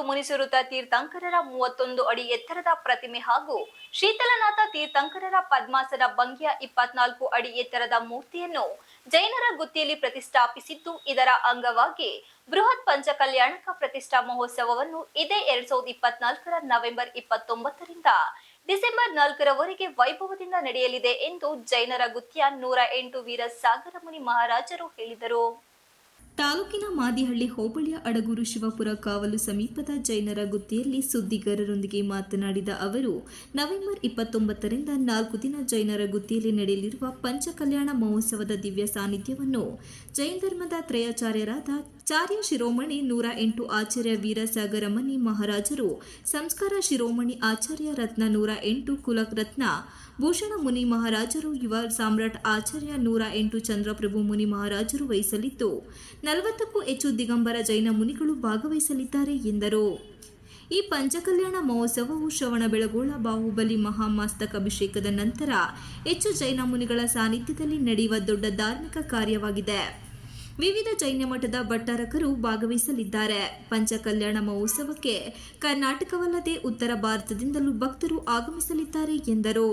ಮುನಿಸುರುತ ತೀರ್ಥಂಕರರ 31 ಅಡಿ ಎತ್ತರದ ಪ್ರತಿಮೆ ಹಾಗೂ ಶೀತಲನಾಥ ತೀರ್ಥಂಕರರ ಪದ್ಮಾಸನ ಭಂಗಿಯ 24 ಅಡಿ ಎತ್ತರದ ಮೂರ್ತಿಯನ್ನು ಜೈನರ ಗುತ್ತಿಯಲ್ಲಿ ಪ್ರತಿಷ್ಠಾಪಿಸಿದ್ದು, ಇದರ ಅಂಗವಾಗಿ ಬೃಹತ್ ಪಂಚಕಲ್ಯಾಣಕ ಪ್ರತಿಷ್ಠಾ ಮಹೋತ್ಸವವನ್ನು ಇದೇ 2024ರ ನವೆಂಬರ್ 29ರಿಂದ ಡಿಸೆಂಬರ್ 4ರವರೆಗೆ ವೈಭವದಿಂದ ನಡೆಯಲಿದೆ ಎಂದು ಜೈನರ ಗುತ್ತಿಯ 108 ವೀರ ಸಾಗರ ಮುನಿ ಮಹಾರಾಜರು ಹೇಳಿದರು. ತಾಲೂಕಿನ ಮಾದಿಹಳ್ಳಿ ಹೋಬಳಿಯ ಅಡಗೂರು ಶಿವಪುರ ಕಾವಲು ಸಮೀಪದ ಜೈನರ ಗುತ್ತಿಯಲ್ಲಿ ಸುದ್ದಿಗಾರರೊಂದಿಗೆ ಮಾತನಾಡಿದ ಅವರು, ನವೆಂಬರ್ 29ರಿಂದ 4 ದಿನ ಜೈನರ ಗುತ್ತಿಯಲ್ಲಿ ನಡೆಯಲಿರುವ ಪಂಚಕಲ್ಯಾಣ ಮಹೋತ್ಸವದ ದಿವ್ಯ ಸಾನ್ನಿಧ್ಯವನ್ನು ಜೈನ ಧರ್ಮದ ತ್ರಯಾಚಾರ್ಯರಾದ ಚಾರ್ಯ ಶಿರೋಮಣಿ 108 ಆಚಾರ್ಯ ವೀರಸಾಗರ ಮುನಿ ಮಹಾರಾಜರು, ಸಂಸ್ಕಾರ ಶಿರೋಮಣಿ ಆಚಾರ್ಯ ರತ್ನ 108 ಕುಲರತ್ನ ಭೂಷಣ ಮುನಿ ಮಹಾರಾಜರು, ಯುವ ಸಾಮ್ರಾಟ್ ಆಚಾರ್ಯ 108 ಚಂದ್ರಪ್ರಭು ಮುನಿ ಮಹಾರಾಜರು ವಹಿಸಲಿದ್ದು, 40ಕ್ಕೂ ಹೆಚ್ಚು ದಿಗಂಬರ ಜೈನ ಮುನಿಗಳು ಭಾಗವಹಿಸಲಿದ್ದಾರೆ ಎಂದರು. ಈ ಪಂಚಕಲ್ಯಾಣ ಮಹೋತ್ಸವವು ಶ್ರವಣಬೆಳಗೊಳ ಬಾಹುಬಲಿ ಮಹಾಮಸ್ತಕಾಭಿಷೇಕದ ನಂತರ ಹೆಚ್ಚು ಜೈನ ಮುನಿಗಳ ಸಾನ್ನಿಧ್ಯದಲ್ಲಿ ನಡೆಯುವ ದೊಡ್ಡ ಧಾರ್ಮಿಕ ಕಾರ್ಯವಾಗಿದೆ. ವಿವಿಧ ಜೈನ ಮಠದ ಭಟ್ಟಾರಕರು ಭಾಗವಹಿಸಲಿದ್ದಾರೆ. ಪಂಚಕಲ್ಯಾಣ ಮಹೋತ್ಸವಕ್ಕೆ ಕರ್ನಾಟಕವಲ್ಲದೆ ಉತ್ತರ ಭಾರತದಿಂದಲೂ ಭಕ್ತರು ಆಗಮಿಸಲಿದ್ದಾರೆ ಎಂದರು.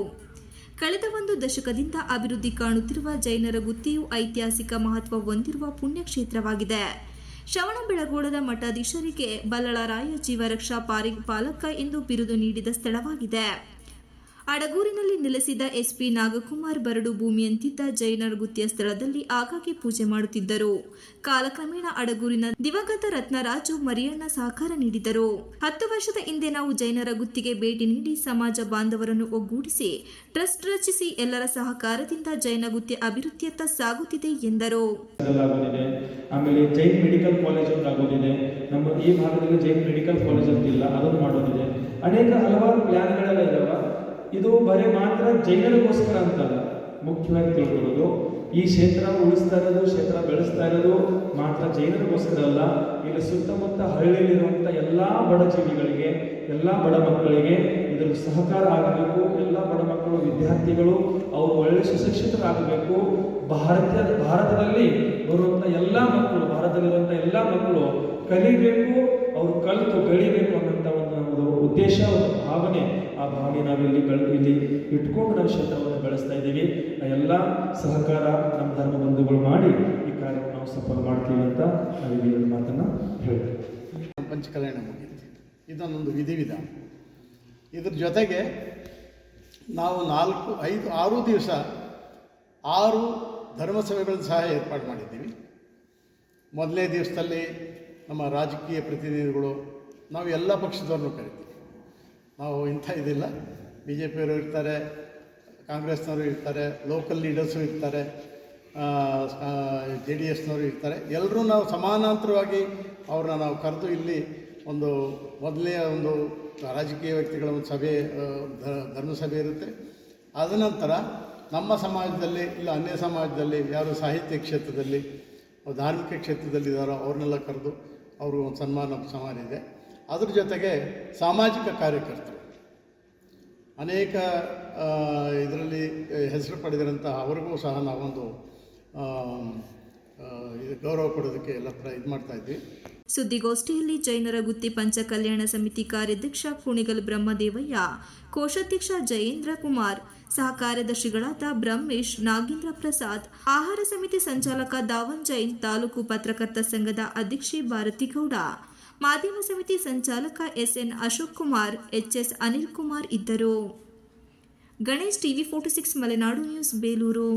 ಕಳೆದ 1 ದಶಕದಿಂದ ಅಭಿವೃದ್ಧಿ ಕಾಣುತ್ತಿರುವ ಜೈನರ ಗುತ್ತಿಯು ಐತಿಹಾಸಿಕ ಮಹತ್ವ ಹೊಂದಿರುವ ಪುಣ್ಯಕ್ಷೇತ್ರವಾಗಿದೆ. ಶ್ರವಣಬೆಳಗೊಳದ ಮಠಾಧೀಶರಿಗೆ ಬಲ್ಲಳರಾಯ ಜೀವರಕ್ಷಾ ಪಾಲಕ ಎಂದು ಬಿರುದು ನೀಡಿದ ಸ್ಥಳವಾಗಿದೆ. ಅಡಗೂರಿನಲ್ಲಿ ನೆಲೆಸಿದ ಎಸ್ಪಿ ನಾಗಕುಮಾರ್ ಬರಡು ಭೂಮಿಯಂತಿದ್ದ ಜೈನರ ಗುತ್ತಿಯ ಸ್ಥಳದಲ್ಲಿ ಆಗಾಗ್ಗೆ ಪೂಜೆ ಮಾಡುತ್ತಿದ್ದರು. ಕಾಲಕ್ರಮೇಣ ಅಡಗೂರಿನ ದಿವಂಗತ ರತ್ನರಾಜು ಮರಿಯಣ್ಣ ಸಹಕಾರ ನೀಡಿದರು. 10 ವರ್ಷದ ಹಿಂದೆ ನಾವು ಜೈನರ ಗುತ್ತಿಗೆ ಭೇಟಿ ನೀಡಿ ಸಮಾಜ ಬಾಂಧವರನ್ನು ಒಗ್ಗೂಡಿಸಿ ಟ್ರಸ್ಟ್ ರಚಿಸಿ ಎಲ್ಲರ ಸಹಕಾರದಿಂದ ಜೈನ ಗುತ್ತಿ ಅಭಿವೃದ್ಧಿಯತ್ತ ಸಾಗುತ್ತಿದೆ ಎಂದರು. ಆಮೇಲೆ ಜೈನ್ ಮೆಡಿಕಲ್ ಕಾಲೇಜ್ ಅಂತ ಆಗೋದಿದೆ. ನಮ್ಮ ಈ ಭಾಗದಲ್ಲಿ ಜೈನ್ ಮೆಡಿಕಲ್ ಕಾಲೇಜ್ ಅಂತಿಲ್ಲ, ಅದನ್ನು ಮಾಡೋದಿದೆ. ಅನೇಕ ಹಲವಾರು ಪ್ಲಾನ್ಗಳೆಲ್ಲ ಇದಾವೆ. ಇದು ಬರೀ ಮಾತ್ರ ಜೈನರಿಗೋಸ್ಕರ ಅಂತಲ್ಲ, ಮುಖ್ಯವಾಗಿ ತಿಳ್ಕೊಳ್ಳೋದು ಈ ಕ್ಷೇತ್ರ ಉಳಿಸ್ತಾ ಇರೋದು, ಕ್ಷೇತ್ರ ಬೆಳೆಸ್ತಾ ಇರೋದು ಮಾತ್ರ ಜೈನರಿಗೋಸ್ಕರ ಅಲ್ಲ. ಇಲ್ಲಿ ಸುತ್ತಮುತ್ತ ಹಳ್ಳಿಯಲ್ಲಿರುವಂಥ ಎಲ್ಲ ಬಡ ಜೀವಿಗಳಿಗೆ, ಎಲ್ಲ ಬಡ ಮಕ್ಕಳಿಗೆ ಇದರ ಸಹಕಾರ ಆಗಬೇಕು. ಎಲ್ಲ ಬಡ ಮಕ್ಕಳು, ವಿದ್ಯಾರ್ಥಿಗಳು ಅವರು ಒಳ್ಳೆ ಸುಶಿಕ್ಷಿತರಾಗಬೇಕು. ಭಾರತದಲ್ಲಿ ಬರುವಂಥ ಎಲ್ಲ ಮಕ್ಕಳು, ಭಾರತದಲ್ಲಿರುವಂಥ ಎಲ್ಲ ಮಕ್ಕಳು ಕಲಿಬೇಕು, ಅವರು ಕಲಿತು ಬೆಳಿಬೇಕು ಅನ್ನೋಂಥ ಒಂದು ಉದ್ದೇಶ, ಒಂದು ಭಾವನೆ. ಆ ಭಾವನೆ ನಾವಿಲ್ಲಿ ಇಟ್ಕೊಂಡು ನಾವು ಕ್ಷೇತ್ರವನ್ನು ಬೆಳೆಸ್ತಾ ಇದ್ದೀವಿ. ಎಲ್ಲ ಸಹಕಾರ ನಮ್ಮ ಧರ್ಮ ಬಂಧುಗಳು ಮಾಡಿ ಈ ಕಾರ್ಯವನ್ನು ನಾವು ಸಫಲ ಮಾಡ್ತೀವಿ ಅಂತ ನಾವಿಲ್ಲಿ ಒಂದು ಮಾತನ್ನು ಹೇಳ್ತೀವಿ. ಪಂಚಕಲ್ಯಾಣ ಮುಗಿತು, ಇದನ್ನೊಂದು ವಿಧಿವಿಧಾನ. ಇದ್ರ ಜೊತೆಗೆ ನಾವು 4, 5, 6 ದಿವಸ 6 ಧರ್ಮಸಭೆಗಳನ್ನು ಸಹ ಏರ್ಪಾಡು ಮಾಡಿದ್ದೀವಿ. ಮೊದಲನೇ ದಿವಸದಲ್ಲಿ ನಮ್ಮ ರಾಜಕೀಯ ಪ್ರತಿನಿಧಿಗಳು, ನಾವು ಎಲ್ಲ ಪಕ್ಷದವ್ರನ್ನೂ ಕರಿತೀವಿ. ನಾವು ಇಂಥ ಇದಿಲ್ಲ, BJPಯವರು ಇರ್ತಾರೆ, ಕಾಂಗ್ರೆಸ್ನವರು ಇರ್ತಾರೆ, ಲೋಕಲ್ ಲೀಡರ್ಸು ಇರ್ತಾರೆ, JDSನವರು ಇರ್ತಾರೆ. ಎಲ್ಲರೂ ನಾವು ಸಮಾನಾಂತರವಾಗಿ ಅವ್ರನ್ನ ನಾವು ಕರೆದು ಇಲ್ಲಿ ಒಂದು ಮೊದಲನೇ ಒಂದು ರಾಜಕೀಯ ವ್ಯಕ್ತಿಗಳ ಒಂದು ಸಭೆ, ಧರ್ಮಸಭೆ ಇರುತ್ತೆ. ಅದ ನಂತರ ನಮ್ಮ ಸಮಾಜದಲ್ಲಿ ಇಲ್ಲ ಅನ್ಯ ಸಮಾಜದಲ್ಲಿ ಯಾರು ಸಾಹಿತ್ಯ ಕ್ಷೇತ್ರದಲ್ಲಿ, ಧಾರ್ಮಿಕ ಕ್ಷೇತ್ರದಲ್ಲಿದ್ದಾರೋ ಅವ್ರನ್ನೆಲ್ಲ ಕರೆದು ಅವರು ಒಂದು ಸಮಾನ ಇದೆ. ಅದ್ರ ಜೊತೆಗೆ ಸಾಮಾಜಿಕ ಕಾರ್ಯಕರ್ತರು ಅನೇಕ ಇದರಲ್ಲಿ ಹೆಸರು ಪಡೆದಿರೋಂಥ ಅವ್ರಿಗೂ ಸಹ ನಾವೊಂದು ಗೌರವ ಕೊಡೋದಕ್ಕೆ ಎಲ್ಲ ಥರ ಇದು ಮಾಡ್ತಾಯಿದ್ವಿ. ಸುದ್ದಿಗೋಷ್ಠಿಯಲ್ಲಿ ಜೈನರ ಗುತ್ತಿ ಪಂಚಕಲ್ಯಾಣ ಸಮಿತಿ ಕಾರ್ಯಾಧ್ಯಕ್ಷ ಕುಣಿಗಲ್ ಬ್ರಹ್ಮದೇವಯ್ಯ, ಕೋಶಾಧ್ಯಕ್ಷ ಜಯೇಂದ್ರ ಕುಮಾರ್, ಸಹ ಕಾರ್ಯದರ್ಶಿಗಳಾದ ಬ್ರಹ್ಮೇಶ್, ನಾಗೇಂದ್ರ ಪ್ರಸಾದ್, ಆಹಾರ ಸಮಿತಿ ಸಂಚಾಲಕ ದಾವನ್ ಜೈನ್, ತಾಲೂಕು ಪತ್ರಕರ್ತ ಸಂಘದ ಅಧ್ಯಕ್ಷೆ ಭಾರತಿಗೌಡ, ಮಾಧ್ಯಮ ಸಮಿತಿ ಸಂಚಾಲಕ SN ಅಶೋಕ್ ಕುಮಾರ್, HS ಅನಿಲ್ ಕುಮಾರ್ ಇದ್ದರು. Ganesh, TV 46 Malenadu news, Belur.